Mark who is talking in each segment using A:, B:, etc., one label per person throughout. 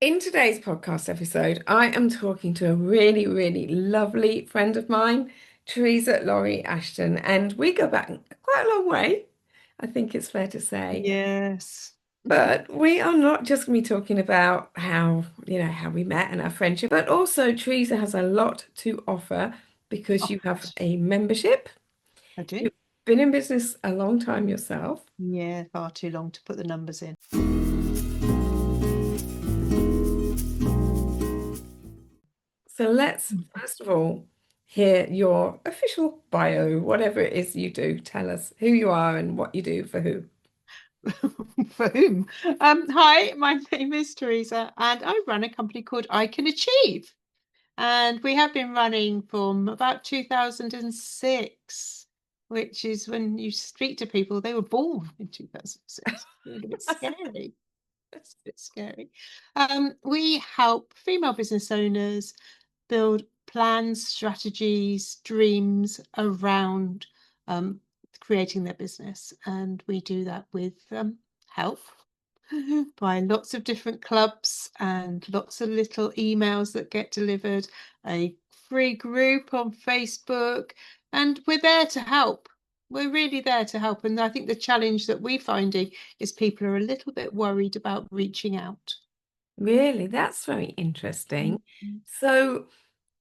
A: In today's podcast episode, I am talking to a really, really lovely friend of mine, Theresa Lawrie-Ashton, and we go back quite a long way, I think it's fair to say.
B: Yes.
A: But we are not just going to be talking about how we met and our friendship, but also Theresa has a lot to offer because
B: Oh,
A: you have a membership.
B: I do.
A: You've been in business a long time yourself.
B: Yeah, far too long to put the numbers in.
A: So let's first of all hear your official bio, whatever it is you do. Tell us who you are and what you do for who.
B: For whom? Hi, my name is Theresa, and I run a company called I Can Achieve. And we have been running from about 2006, which is when you speak to people, they were born in 2006. A little bit scary. That's a bit scary. We help female business owners build plans, strategies, dreams around creating their business. And we do that with help by lots of different clubs and lots of little emails that get delivered, a free group on Facebook, and we're there to help. We're really there to help. And I think the challenge that we're finding is people are a little bit worried about reaching out.
A: Really, that's very interesting.
B: Mhm.
A: So,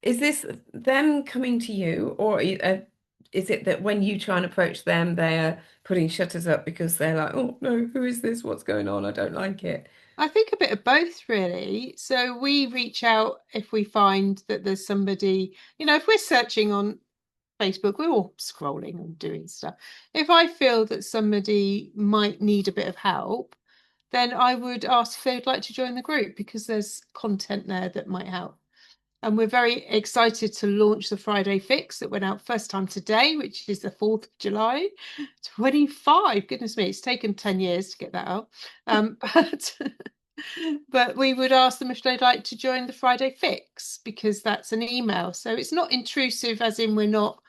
A: is this them coming to you, or is it that when you try and approach them, they're putting shutters up because they're like, oh no, who is this? What's going on? I don't like it.
B: I think a bit of both, really. So we reach out if we find that there's somebody, if we're searching on Facebook, we're all scrolling and doing stuff. If I feel that somebody might need a bit of help, then I would ask if they'd like to join the group because there's content there that might help. And we're very excited to launch the Friday Fix that went out first time today, which is the 4th of July, 25. Goodness me, it's taken 10 years to get that out. But but we would ask them if they'd like to join the Friday Fix because that's an email. So it's not intrusive, as in we're not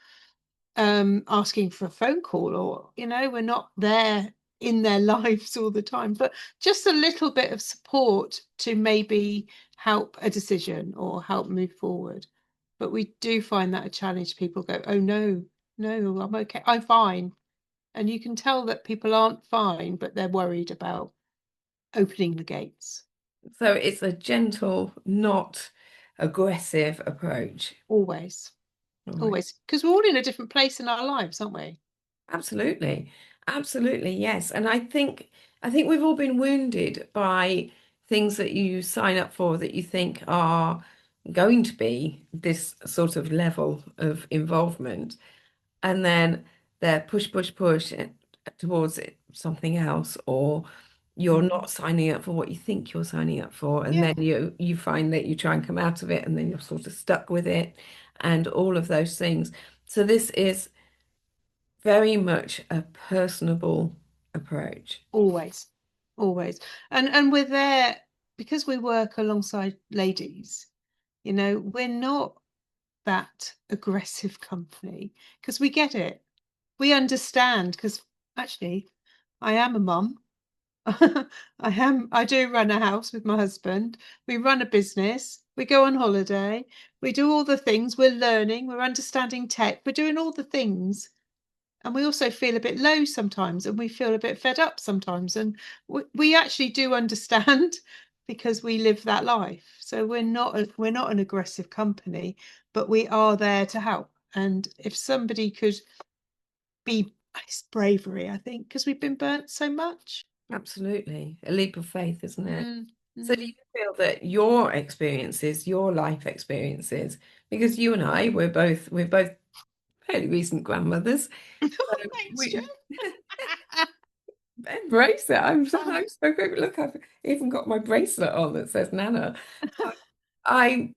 B: asking for a phone call or, we're not there in their lives all the time, but just a little bit of support to maybe help a decision or help move forward. But we do find that a challenge. People go, oh no, no, I'm okay, I'm fine. And you can tell that people aren't fine, but they're worried about opening the gates.
A: So it's a gentle, not aggressive approach.
B: Always,
A: All right.
B: always. Because we're all in a different place in our lives, aren't we?
A: Absolutely. Absolutely, yes. And I think we've all been wounded by things that you sign up for that you think are going to be this sort of level of involvement. And then they're push, push, push towards something else, or you're
B: Mhm.
A: not signing up for what you think you're signing up for. And
B: Yeah,
A: then you find that you try and come out of it and then you're sort of stuck with it and all of those things. So this is very much a personable approach.
B: always, always. And we're there because we work alongside ladies, we're not that aggressive company because we get it. We understand because actually I am a mum. I do run a house with my husband. We run a business. We go on holiday. We do all the things. We're learning. We're understanding tech. We're doing all the things. And we also feel a bit low sometimes and we feel a bit fed up sometimes. And we actually do understand because we live that life. So we're not an aggressive company, but we are there to help. And if somebody could be, it's bravery, I think, because we've been burnt so much.
A: Absolutely. A leap of faith, isn't it?
B: Mm,
A: So do
B: mm.
A: you feel that your experiences, your life experiences, because you and I, we're both fairly recent grandmothers, so
B: Thanks, Jo.
A: we embrace it. I'm so grateful. Look, I've even got my bracelet on that says Nana. I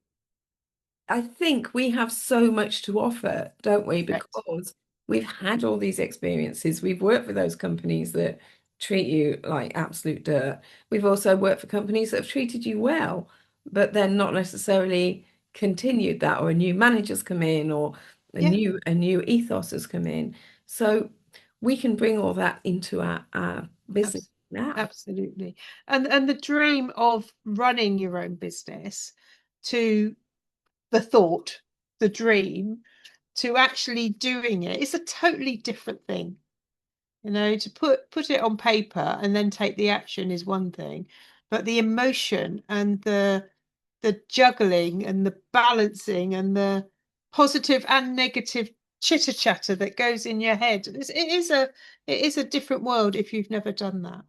A: I think we have so much to offer, don't we?
B: Correct.
A: Because we've had all these experiences. We've worked for those companies that treat you like absolute dirt. We've also worked for companies that have treated you well, but then not necessarily continued that, or a new manager's come in, or a
B: Yeah,
A: new ethos has come in. So we can bring all that into our business. now.
B: Absolutely. And the dream of running your own business to the thought, the dream, to actually doing it is a totally different thing. You know, to put it on paper and then take the action is one thing, but the emotion and the juggling and the balancing and the positive and negative chitter chatter that goes in your head, it is a different world if you've never done that.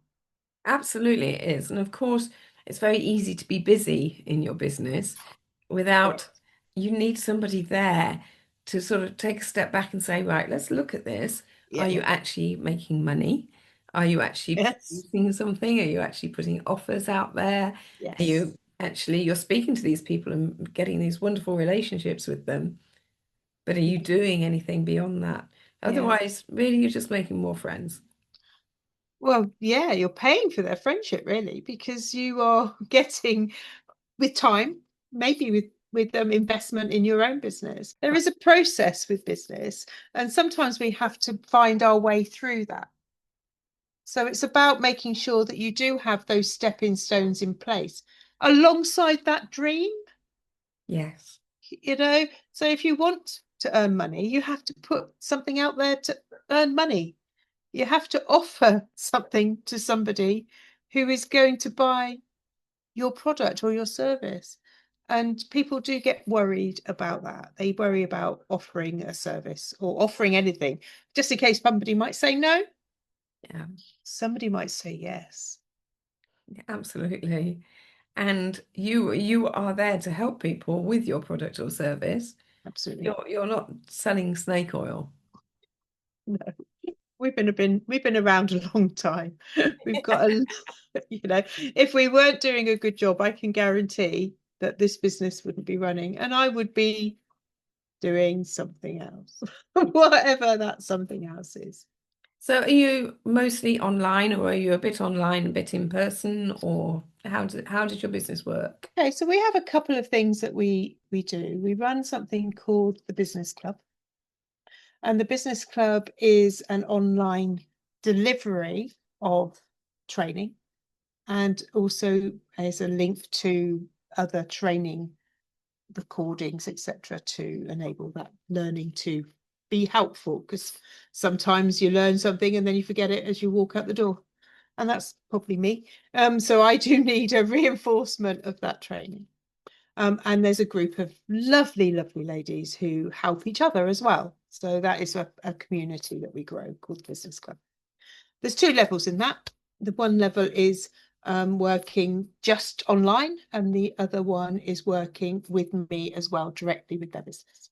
A: Absolutely, it is. And of course, it's very easy to be busy in your business without, you need somebody there to sort of take a step back and say, right, let's look at this. Are
B: Yeah.
A: you actually making money? Are you actually
B: Yes.
A: producing something? Are you actually putting offers out there? Are
B: Yes.
A: you actually, you're speaking to these people and getting these wonderful relationships with them, but are you doing anything beyond that?
B: Yeah.
A: Otherwise, really, you're just making more friends.
B: Well, yeah, you're paying for their friendship really because you are getting with time, maybe with investment in your own business. There is a process with business, and sometimes we have to find our way through that. So it's about making sure that you do have those stepping stones in place alongside that dream,
A: Yes.
B: you know. So if you want to earn money, you have to put something out there to earn money. You have to offer something to somebody who is going to buy your product or your service. And people do get worried about that. They worry about offering a service or offering anything, just in case somebody might say no,
A: Yeah,
B: somebody might say yes.
A: absolutely. And you are there to help people with your product or service.
B: Absolutely.
A: You're not selling snake oil.
B: No. We've been around a long time. We've got a if we weren't doing a good job, I can guarantee that this business wouldn't be running and I would be doing something else, whatever that something else is.
A: So are you mostly online, or are you a bit online, a bit in person, or how did your business work?
B: Okay, so we have a couple of things that we do. We run something called the Business Club, and the Business Club is an online delivery of training and also is a link to other training recordings, etc., to enable that learning to be helpful. Because sometimes you learn something and then you forget it as you walk out the door, and that's probably me. So I do need a reinforcement of that training. And there's a group of lovely, lovely ladies who help each other as well. So that is a community that we grow called the Business Club. There's two levels in that. The one level is working just online, and the other one is working with me as well, directly with their business.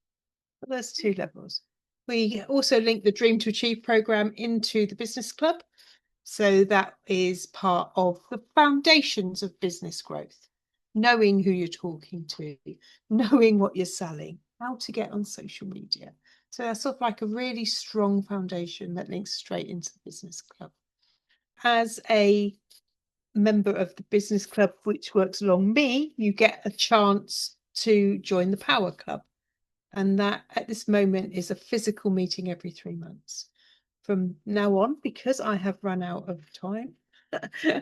B: But there's two levels. We also link the Dream to Achieve program into the Business Club. So that is part of the foundations of business growth. Knowing who you're talking to, knowing what you're selling, how to get on social media. So that's sort of like a really strong foundation that links straight into the Business Club. As a member of the Business Club, which works along me, you get a chance to join the Power Club. And that at this moment is a physical meeting every 3 months. From now on, because I have run out of time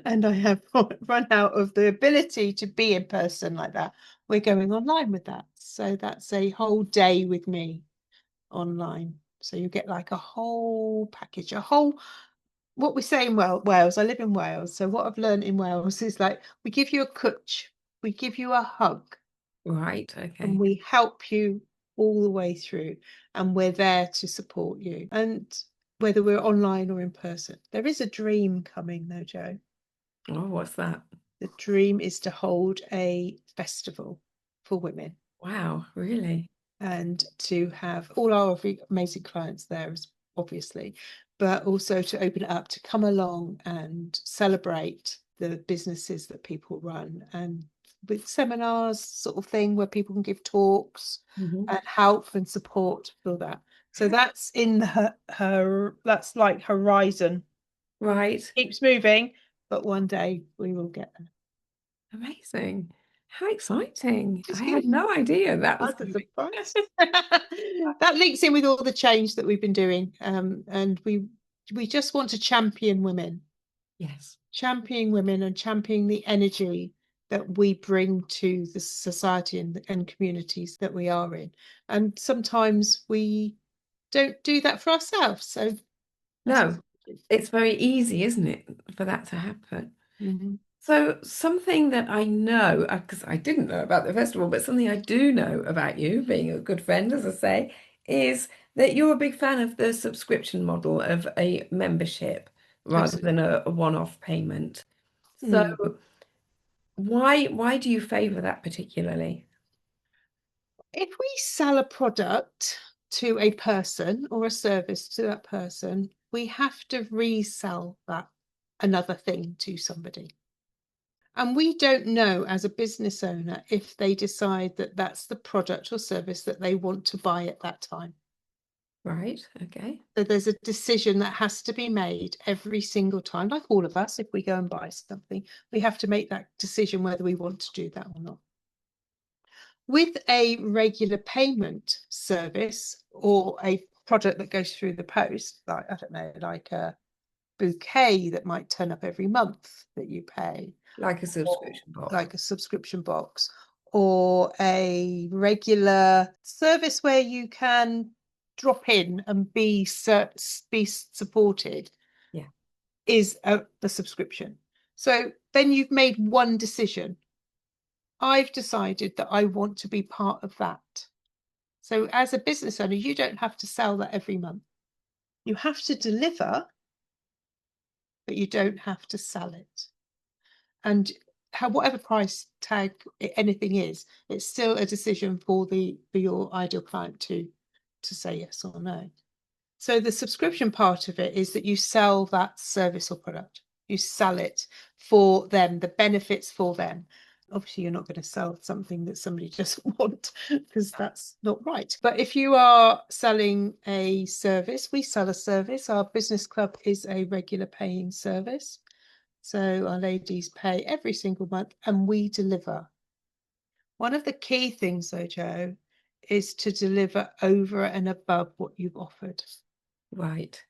B: and I have run out of the ability to be in person like that, we're going online with that. So that's a whole day with me online. So you get like a whole package, a whole what we say in Wales. I live in Wales. So what I've learned in Wales is like we give you a cwtch, we give you a hug,
A: Right,
B: and
A: okay.
B: we help you all the way through, and we're there to support you. And whether we're online or in person, there is a dream coming though, Joe.
A: Oh, what's that?
B: The dream is to hold a festival for women
A: Wow, really?
B: and to have all our amazing clients there, obviously, but also to open it up to come along and celebrate the businesses that people run, and with seminars sort of thing where people can give talks
A: Mhm.
B: and help and support for that. So that's in her that's like horizon.
A: Right.
B: Keeps moving, but one day we will get there.
A: Amazing. How exciting.
B: It's
A: I had
B: good.
A: no idea that was
B: That's a
A: going to be.
B: surprise. That links in with all the change that we've been doing. And we just want to champion women,
A: Yes.
B: championing women and championing the energy that we bring to the society and communities that we are in. And sometimes we don't do that for ourselves. So that's
A: No, it's very easy, isn't it, for that to happen?
B: Mhm.
A: So something that I know, because I didn't know about the festival, but something I do know about you, being a good friend, as I say, is that you're a big fan of the subscription model of a membership rather
B: Absolutely.
A: than a one-off payment. So
B: Mm.
A: why do you favor that particularly?
B: If we sell a product to a person or a service to that person, we have to resell that another thing to somebody. And we don't know as a business owner if they decide that that's the product or service that they want to buy at that time.
A: Right, okay.
B: So there's a decision that has to be made every single time, like all of us, if we go and buy something, we have to make that decision whether we want to do that or not. With a regular payment service or a product that goes through the post, like, I don't know, like a bouquet that might turn up every month that you pay,
A: Like a
B: or
A: subscription box.
B: like a subscription box, or a regular service where you can drop in and be supported,
A: Yeah,
B: is the subscription. So then you've made one decision. I've decided that I want to be part of that. So as a business owner, you don't have to sell that every month. You have to deliver, but you don't have to sell it. And whatever price tag anything is, it's still a decision for your ideal client to say yes or no. So the subscription part of it is that you sell that service or product. You sell it for them, the benefits for them. Obviously, you're not going to sell something that somebody doesn't want because that's not right. But if you are selling a service, we sell a service. Our business club is a regular paying service. So our ladies pay every single month and we deliver. One of the key things, though, Jo, is to deliver over and above what you've offered.
A: right.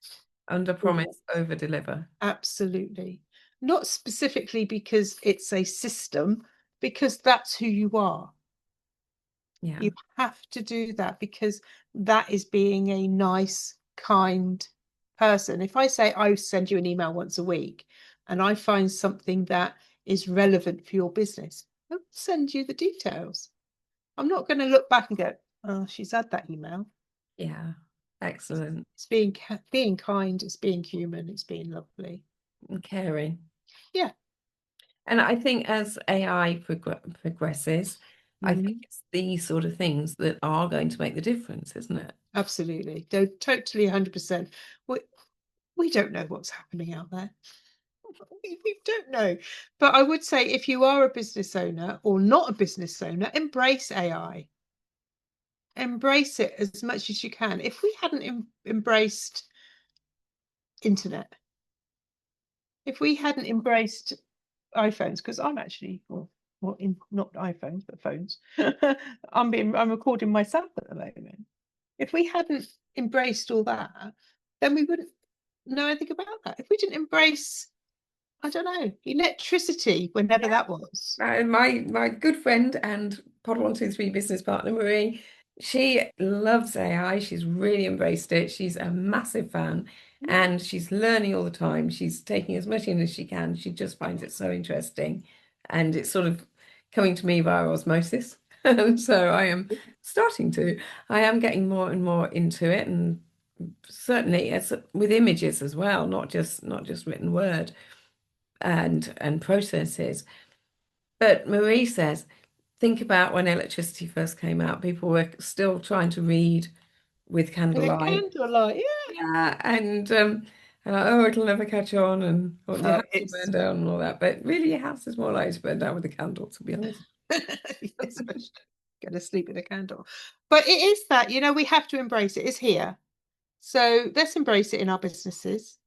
A: Under
B: Or
A: promise, over deliver.
B: absolutely. Not specifically because it's a system, because that's who you are.
A: Yeah.
B: You have to do that because that is being a nice, kind person. If I say I send you an email once a week and I find something that is relevant for your business, I'll send you the details. I'm not going to look back and go, oh, she's had that email.
A: Yeah. Excellent.
B: It's being kind, it's being human, it's being lovely.
A: And caring.
B: Yeah.
A: And I think as AI progresses, I think
B: Mhm.
A: it's these sort of things that are going to make the difference, isn't it?
B: Absolutely. Totally 100%. We, we don't know what's happening out there. We don't know. But I would say if you are a business owner or not a business owner, embrace AI. Embrace it as much as you can. If we hadn't embraced internet, if we hadn't embraced iPhones, because I'm actually, not iPhones, but phones. I'm recording myself at the moment. If we hadn't embraced all that, then we wouldn't know anything about that. If we didn't embrace, I don't know, electricity, whenever that was.
A: My good friend and Pod 123 business partner, Marie, she loves AI. She's really embraced it. She's a massive fan and she's learning all the time. She's taking as much in as she can. She just finds it so interesting. And it's sort of coming to me via osmosis. And so I am starting to. I am getting more and more into it, and certainly as with images as well, not just written word and processes. But Marie says, think about when electricity first came out, people were still trying to read with
B: With a
A: candlelight.
B: candlelight, yeah.
A: Yeah, and oh, it'll never catch on, and oh, your
B: Oh,
A: house will burn
B: it's
A: down and all that. But really, your house is more likely to burn down with a candle, to be honest.
B: especially going to sleep with a candle. But it is that, we have to embrace it. It's here. So let's embrace it in our businesses.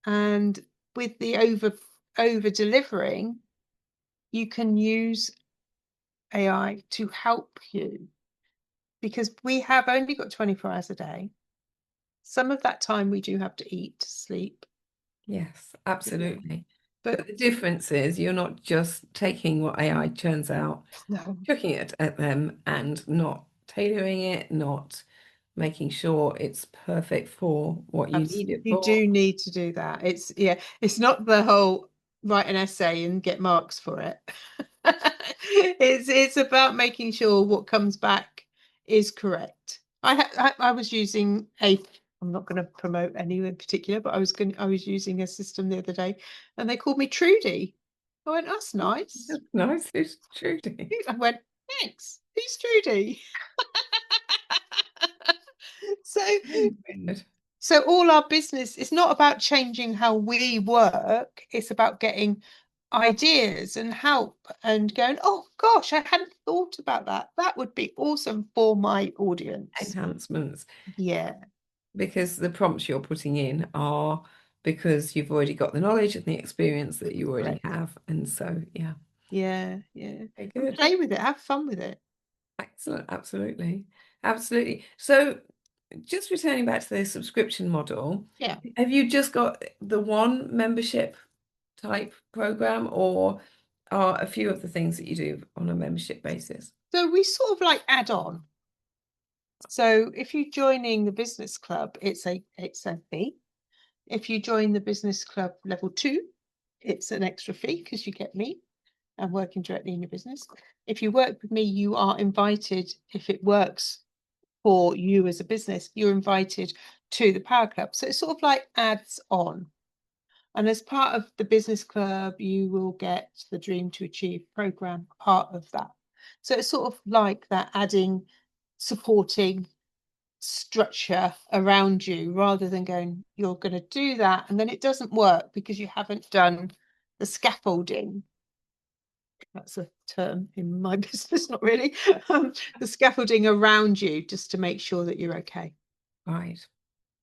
B: And with the over delivering, you can use AI to help you because we have only got 24 hours a day. Some of that time we do have to eat, sleep.
A: Yes, absolutely.
B: But
A: But the difference is you're not just taking what AI churns out,
B: no,
A: chucking it at them and not tailoring it, not making sure it's perfect for what you need it
B: you
A: for.
B: do need to do that. It's yeah, it's not the whole write an essay and get marks for it. It's about making sure what comes back is correct. I was using a I'm not going to promote any in particular, but I was using a system the other day, and they called me Trudy. I went, that's nice.
A: That's nice, it's Trudy.
B: I went, thanks. Who's Trudy? So
A: Good.
B: so all our business is not about changing how we work, it's about getting ideas and help and going, oh gosh, I hadn't thought about that. That would be awesome for my audience.
A: Enhancements,
B: Yeah,
A: because the prompts you're putting in are because you've already got the knowledge and the experience that you already
B: correct.
A: have. And so, yeah,
B: Yeah, yeah.
A: very
B: And
A: good.
B: play with it, have fun with it.
A: Excellent. Absolutely. Absolutely. So, just returning back to the subscription model,
B: Yeah.
A: have you just got the one membership type program, or are a few of the things that you do on a membership basis?
B: So we sort of like add on. So if you're joining the business club, it's a fee. If you join the business club level 2, it's an extra fee because you get me and working directly in your business. If you work with me, you are invited, if it works for you as a business, you're invited to the Power Club. So it sort of like adds on. And as part of the business club, you will get the Dream to Achieve program, part of that. So it's sort of like that adding, supporting structure around you rather than going, you're going to do that. And then it doesn't work because you haven't done the scaffolding. That's a term in my business, not really. The scaffolding around you just to make sure that you're okay.
A: Right.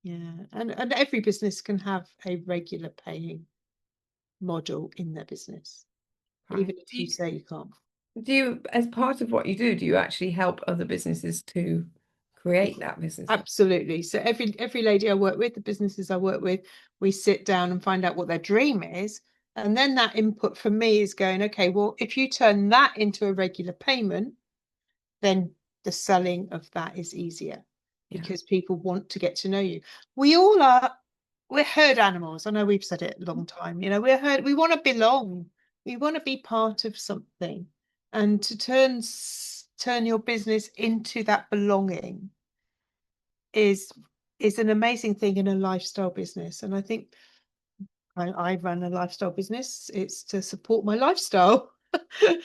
B: Yeah. And every business can have a regular paying model in their business,
A: Right.
B: even if you say you can't.
A: Do you, as part of what you do you actually help other businesses to create that business model?
B: Absolutely. So every lady I work with, the businesses I work with, we sit down and find out what their dream is. And then that input for me is going, okay, well, if you turn that into a regular payment, then the selling of that is easier
A: Yeah.
B: because people want to get to know you. We all are, we're herd animals. I know we've said it a long time. You know, we're herd, we want to belong. We want to be part of something. And to turn your business into that belonging is is an amazing thing in a lifestyle business. And I think I run a lifestyle business. It's to support my lifestyle.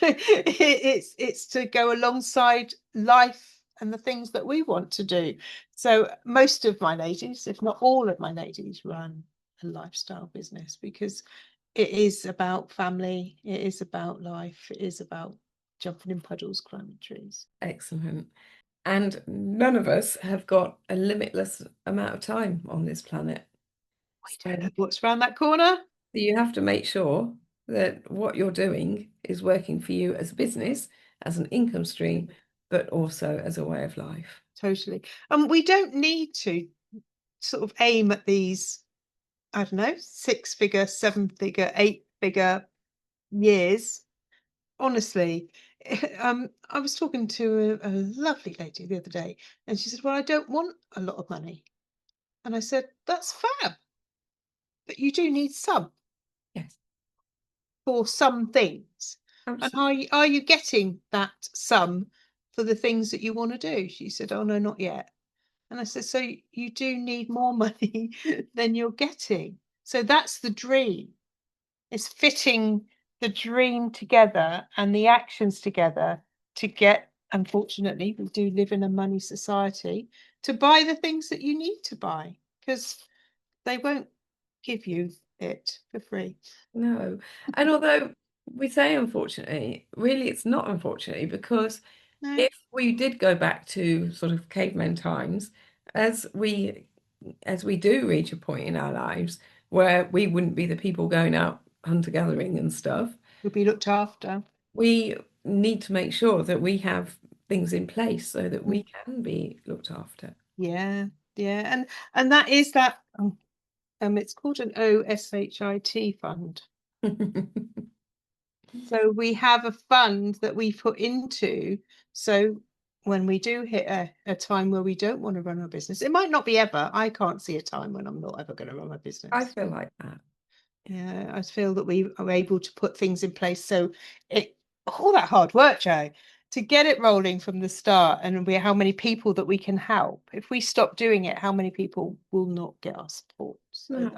B: It's to go alongside life and the things that we want to do. So most of my ladies, if not all of my ladies, run a lifestyle business because it is about family, it is about life, it is about jumping in puddles, climbing trees.
A: Excellent. And none of us have got a limitless amount of time on this planet.
B: I
A: So
B: don't know what's around that corner.
A: you have to make sure that what you're doing is working for you as a business, as an income stream, but also as a way of life.
B: Totally. And we don't need to sort of aim at these, I don't know, 6-figure, 7-figure, 8-figure years. Honestly, I was talking to a lovely lady the other day, and she said, well, I don't want a lot of money. And I said, that's fab, but you do need some
A: Yes,
B: for some things. And
A: absolutely.
B: are you getting that sum for the things that you want to do? She said, oh, no, not yet. And I said, so you do need more money than you're getting. So that's the dream. It's fitting the dream together and the actions together to get, unfortunately, we do live in a money society, to buy the things that you need to buy because they won't give you it for free.
A: No. And although we say unfortunately, really it's not unfortunately because
B: No,
A: if we did go back to sort of caveman times, as we as we do reach a point in our lives where we wouldn't be the people going out hunter gathering and stuff,
B: you'll be looked after.
A: we need to make sure that we have things in place so that we
B: Mm.
A: can be looked after.
B: Yeah, yeah. And that is that it's called an OSHIT fund. So we have a fund that we put into. So when we do hit a time where we don't want to run our business, it might not be ever. I can't see a time when I'm not ever going to run my
A: I
B: business.
A: feel like that.
B: Yeah, I feel that we are able to put things in place. So it all that hard work, Joe, to get it rolling from the start, and how many people that we can help. If we stop doing it, how many people will not get our support? So
A: No.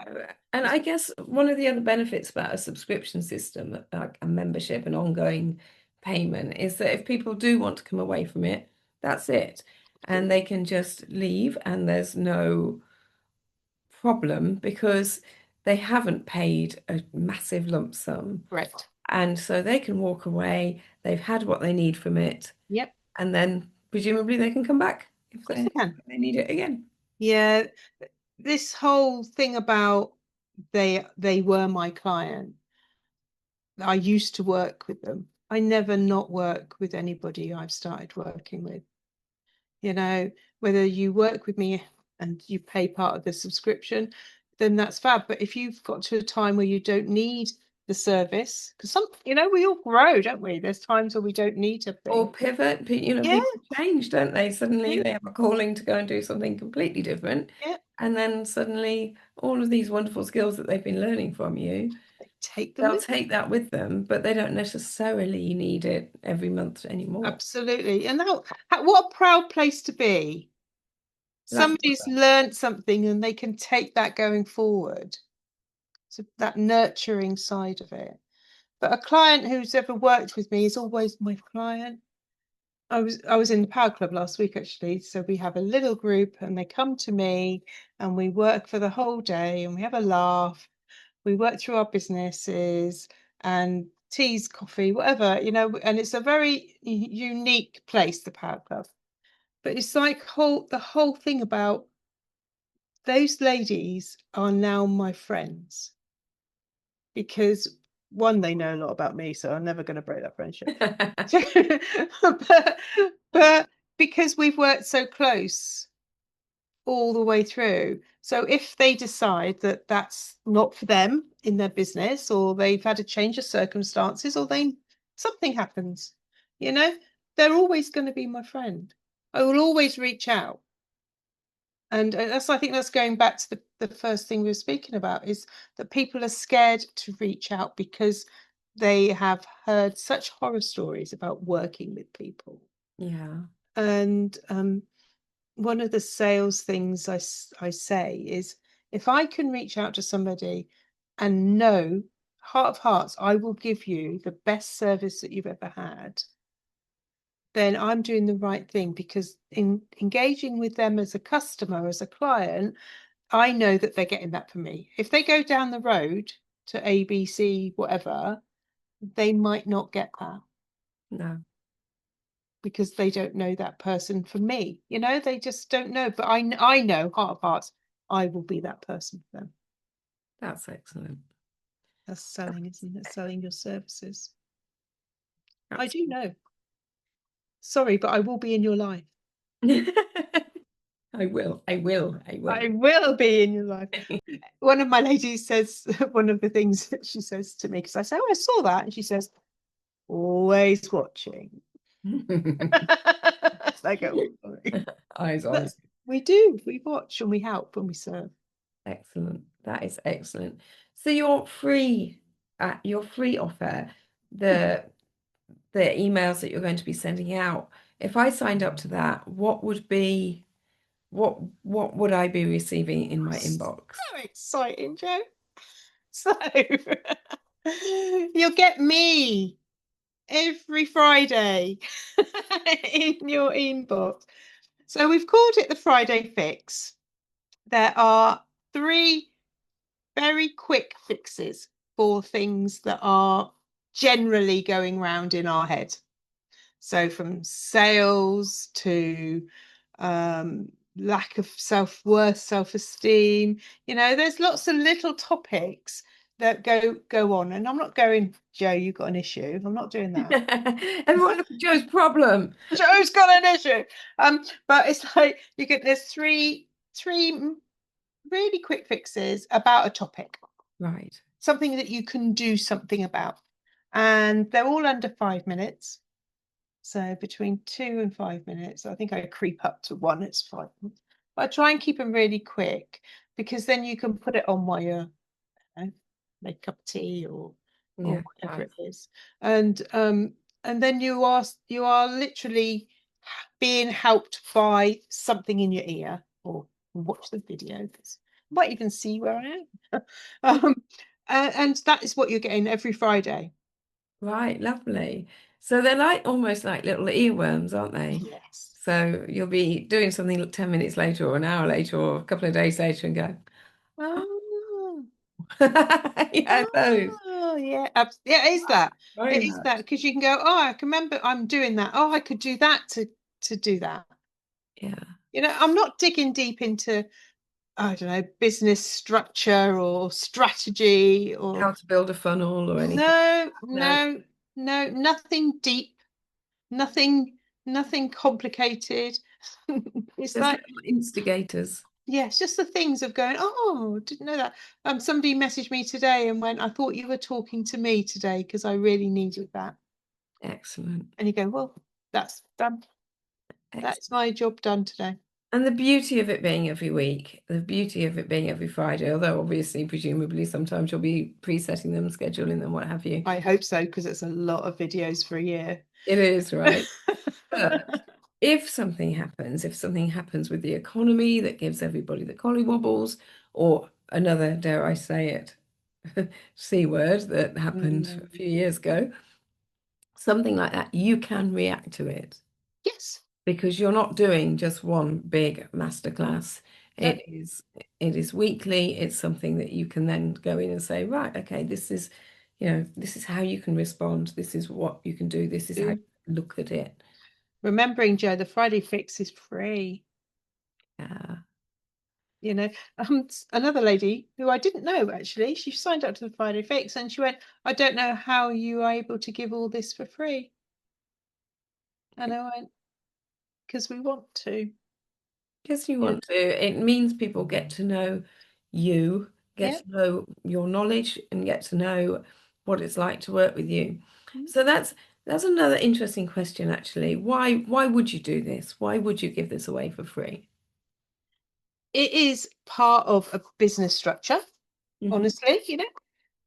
A: And I guess one of the other benefits about a subscription system, like a membership and ongoing payment, is that if people do want to come away from it, that's it. And they can just leave, and there's no problem because they haven't paid a massive lump sum.
B: correct.
A: And so they can walk away, they've had what they need from it,
B: Yep, of
A: and then presumably they can come back if
B: course they can.
A: they need it again.
B: Yeah, this whole thing about they were my client. I used to work with them. I never not work with anybody I've started working with. Whether you work with me and you pay part of the subscription, then that's fab. But if you've got to a time where you don't need the service, because we all grow, don't we? There's times where we don't need a
A: Or
B: thing.
A: pivot,
B: Yeah,
A: people change, don't they? Suddenly
B: yeah,
A: they have a calling to go and do something completely different.
B: yeah.
A: And then suddenly all of these wonderful skills that they've been learning from you,
B: Take them
A: they'll
B: with them.
A: take that with them, but they don't necessarily need it every month anymore.
B: Absolutely. And what a proud place to be.
A: That's
B: Somebody's learned something and they can take that going forward. So that nurturing side of it. But a client who's ever worked with me is always my client. I was in the Power Club last week actually. So we have a little group and they come to me and we work for the whole day and we have a laugh. We work through our businesses and teas, coffee, whatever, and it's a very unique place, the Power Club. But it's like the whole thing about those ladies are now my friends because one, they know a lot about me, so I'm never going to break that friendship.
A: right.
B: but because we've worked so close all the way through. So if they decide that that's not for them in their business, or they've had a change of circumstances, or something happens, you know, they're always going to be my friend. I will always reach out. And I think that's going back to the first thing we were speaking about, is that people are scared to reach out because they have heard such horror stories about working with people.
A: Yeah.
B: And one of the sales things I say is, if I can reach out to somebody and know, heart of hearts, I will give you the best service that you've ever had, then I'm doing the right thing, because in engaging with them as a customer, as a client, I know that they're getting that from me. If they go down the road to ABC, whatever, they might not get that
A: No,
B: because they don't know that person from me. They just don't know. But I know, heart of hearts, I will be that person for them.
A: that's excellent.
B: That's selling, isn't it? Selling your services. I do
A: Absolutely.
B: know. Sorry, but I will be in your life.
A: I will. I will. I
B: I
A: will.
B: will be in your life. One of my ladies says, one of the things that she says to me, because I say, oh, I saw that. And she says, always watching. I go, oh, sorry.
A: Eyes on.
B: But we do. We watch and we help and we serve.
A: Excellent. That is excellent. So your free offer, the the emails that you're going to be sending out, if I signed up to that, what would I be receiving in my inbox?
B: So exciting, Joe. So you'll get me every Friday in your inbox. So we've called it the Friday Fix. There are 3 very quick fixes for things that are generally going round in our head. So from sales to lack of self-worth, self-esteem, there's lots of little topics that go on. And I'm not going, Joe, you've got an issue. I'm not doing that.
A: Everyone look at Joe's problem.
B: Joe's got an issue. But it's like there's three really quick fixes about a topic.
A: Right.
B: something that you can do something about. And they're all under 5 minutes. So between 2 and 5 minutes. I think I creep up to one, it's 5 minutes. But I try and keep them really quick, because then you can put it on while you're, you know, make a cup of tea or
A: Yeah,
B: whatever
A: nice.
B: it is. And then you are literally being helped by something in your ear, or watch the video. You might even see where I am. um, and that is what you're getting every Friday.
A: Right, lovely. So they're like almost like little earworms, aren't they?
B: Yes.
A: So you'll be doing something 10 minutes later or an hour later or a couple of days later and go,
B: Oh,
A: yeah, those.
B: oh, yeah. Yeah, it is that.
A: Very
B: It is that,
A: much.
B: because you can go, oh, I can remember I'm doing that. Oh, I could do that to do that.
A: Yeah.
B: I'm not digging deep into, I don't know, business structure or strategy or
A: How to build a funnel or anything.
B: no,
A: No,
B: no, no, nothing deep, nothing, nothing complicated. It's
A: just
B: like,
A: little instigators.
B: yeah, it's just the things of going, oh, didn't know that. Somebody messaged me today and went, I thought you were talking to me today because I really needed that.
A: Excellent.
B: And you go, well, that's done. That's
A: Excellent.
B: my job done today.
A: And the beauty of it being every week, the beauty of it being every Friday, although obviously, presumably, sometimes you'll be pre-setting them, scheduling them, what have you.
B: I hope so, because it's a lot of videos for a year.
A: It is, right? But if something happens, if something happens with the economy that gives everybody the collywobbles, or another, dare I say it, C word that happened a
B: Mm.
A: few years ago, something like that, you can react to it
B: Yes.
A: because you're not doing just one big masterclass.
B: No.
A: It is weekly. It's something that you can then go in and say, right, okay, this is how you can respond. This is what you can do. This is how you look at it.
B: Remembering, Joe, the Friday fix is free.
A: Yeah.
B: Another lady who I didn't know, actually, she signed up to the Friday fix and she went, I don't know how you are able to give all this for free. And I went, because we want to.
A: Yes, you
B: Yeah.
A: want to. It means people get to know you, get
B: Yeah.
A: to know your knowledge, and get to know what it's like to work with you.
B: Mm.
A: So that's another interesting question, actually. Why would you do this? Why would you give this away for free?
B: It is part of a business structure,
A: Hmm.
B: honestly.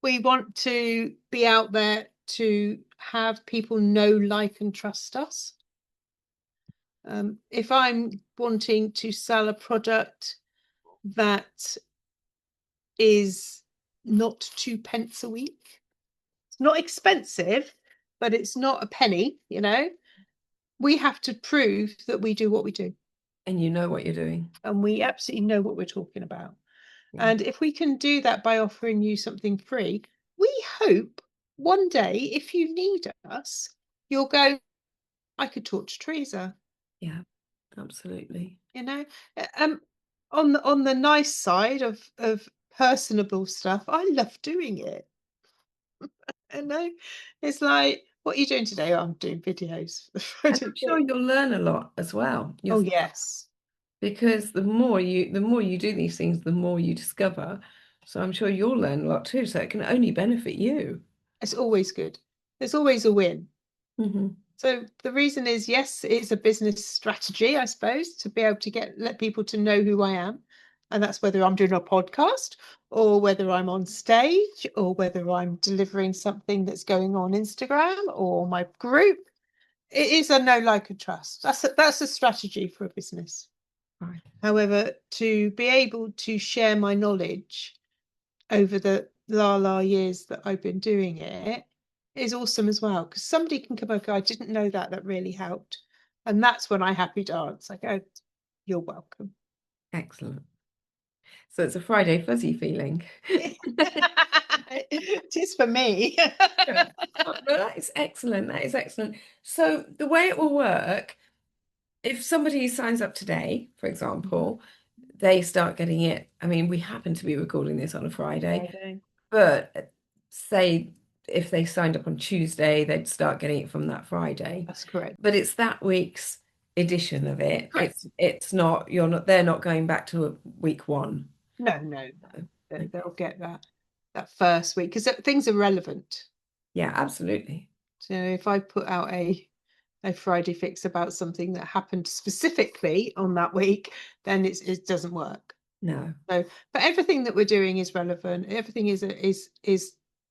B: We want to be out there to have people know, like, and trust us. If I'm wanting to sell a product that is not 2 pence a week, it's not expensive, but it's not a penny, we have to prove that we do what we do
A: And you know what you're doing.
B: and we absolutely know what we're talking about.
A: Yeah.
B: And if we can do that by offering you something free, we hope one day, if you need us, you'll go, I could talk to Theresa,
A: Yeah, absolutely.
B: you know. Um, on the nice side of personable stuff, I love doing it. It's like, what are you doing today? Oh, I'm doing videos.
A: And I'm sure you'll learn a lot as well
B: Oh,
A: yourself,
B: yes.
A: because the more you do these things, the more you discover. So I'm sure you'll learn a lot too. So it can only benefit you.
B: It's always good. There's always a win.
A: Hmm.
B: So the reason is, yes, it's a business strategy, I suppose, to be able to let people to know who I am. And that's whether I'm doing a podcast or whether I'm on stage or whether I'm delivering something that's going on Instagram or my group. It is a know, like, and trust. That's a strategy for a business.
A: Right.
B: However, to be able to share my knowledge over the years that I've been doing it is awesome as well. Because somebody can come over, I didn't know that. That really helped. And that's when I happy dance. I go, you're welcome.
A: Excellent. So it's a Friday fuzzy feeling.
B: It is for me.
A: Yeah. Oh, no, that is excellent. That is excellent. So the way it will work, if somebody signs up today, for example, they start getting it. I mean, we happen to be recording this on a Friday,
B: Friday.
A: but say if they signed up on Tuesday, they'd start getting it from that Friday.
B: That's correct.
A: But it's that week's edition of it.
B: Correct.
A: It's not, they're not going back to week one.
B: No, no,
A: No.
B: they'll get that. that first week, because things are relevant.
A: Yeah, absolutely.
B: So if I put out a Friday fix about something that happened specifically on that week, then it doesn't work.
A: No.
B: So, but everything that we're doing is relevant. Everything is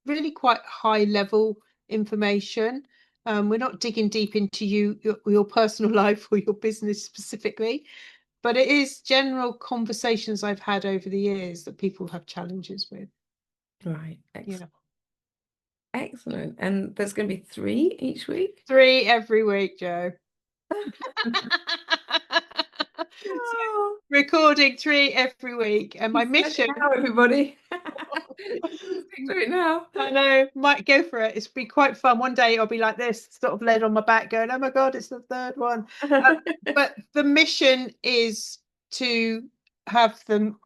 B: really quite high level information. We're not digging deep into your personal life or your business specifically, but it is general conversations I've had over the years that people have challenges with.
A: Right.
B: You
A: Excellent.
B: know,
A: Excellent. And there's going to be 3 each week?
B: 3 every week, Joe. So,
A: Oh,
B: recording 3 every week, and my
A: you said it
B: mission.
A: now, everybody. Stick to it now.
B: I know, might go for it. It's be quite fun. One day I'll be like this, sort of laid on my back, going, "Oh my God, it's the 3rd one." But the mission is to have them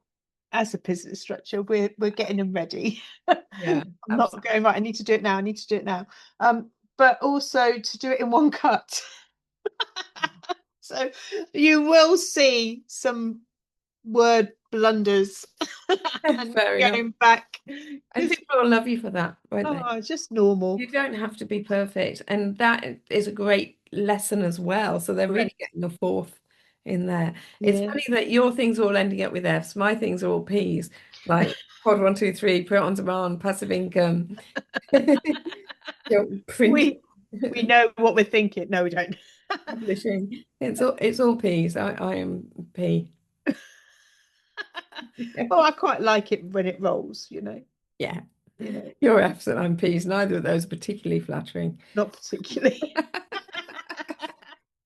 B: as a business structure. We're getting them ready.
A: Yeah,
B: I'm not
A: absolutely.
B: going, right, I need to do it now. I need to do it now. But also to do it in one cut. So you will see some word blunders and
A: Fair enough.
B: going back,
A: And
B: because
A: people will love you for that, won't they?
B: it's just normal.
A: You don't have to be perfect. And that is a great lesson as well. So they're really
B: Correct.
A: getting the fourth in there. It's
B: Yeah.
A: funny that your things are all ending up with Fs. My things are all Ps, like pod 123, put it on demand, passive income, print,
B: We know what we're thinking. No, we don't.
A: publishing. It's all Ps. I am P.
B: Well, I quite like it when it rolls,
A: Yeah,
B: you know,
A: you're Fs and I'm Ps. Neither of those are particularly flattering.
B: not particularly.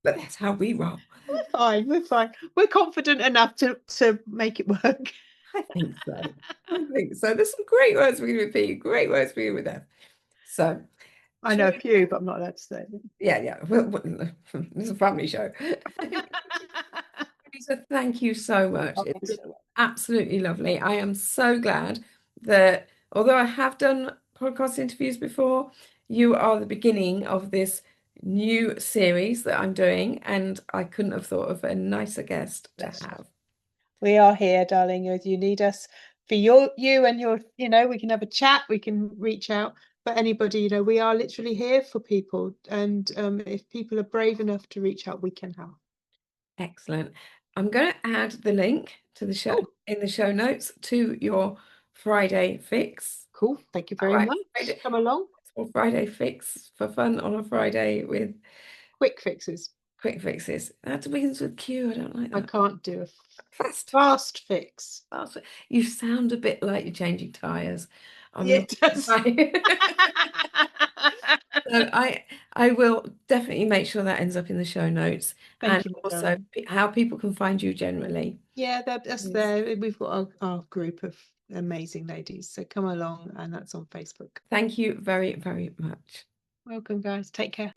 A: But that's how we roll.
B: We're fine. We're fine. We're confident enough to make it work.
A: I think so. I think so. There's some great words beginning with P, great words beginning with F. So,
B: I
A: shall
B: know a
A: we?
B: few, but I'm not allowed to say them.
A: Yeah, yeah. It's a family show. Lisa, thank you so much.
B: Oh,
A: It
B: thanks
A: was
B: so much.
A: absolutely lovely. I am so glad that although I have done podcast interviews before, you are the beginning of this new series that I'm doing, and I couldn't have thought of a nicer guest to
B: Bless you.
A: have.
B: We are here, darling. If you need us for you and your, we can have a chat, we can reach out. But anybody, we are literally here for people. And if people are brave enough to reach out, we can help.
A: Excellent. I'm going to add the link to the show
B: Oh,
A: in the show notes to your Friday fix.
B: cool. Thank you
A: All
B: very
A: right,
B: much.
A: Friday,
B: Come along.
A: or Friday fix for fun on a Friday with
B: Quick fixes.
A: quick fixes. That begins with Q. I don't like
B: I
A: that.
B: can't do a
A: Fast,
B: fast fix.
A: fast. You sound a bit like you're changing tires. I'm
B: Yeah,
A: not.
B: it does.
A: So I will definitely make sure that ends up in the show notes, and
B: Thank you, my
A: also
B: darling.
A: how people can find you generally.
B: Yeah, that's
A: Yes.
B: there. We've got our group of amazing ladies. So come along, and that's on Facebook.
A: Thank you very, very much.
B: Welcome, guys. Take care.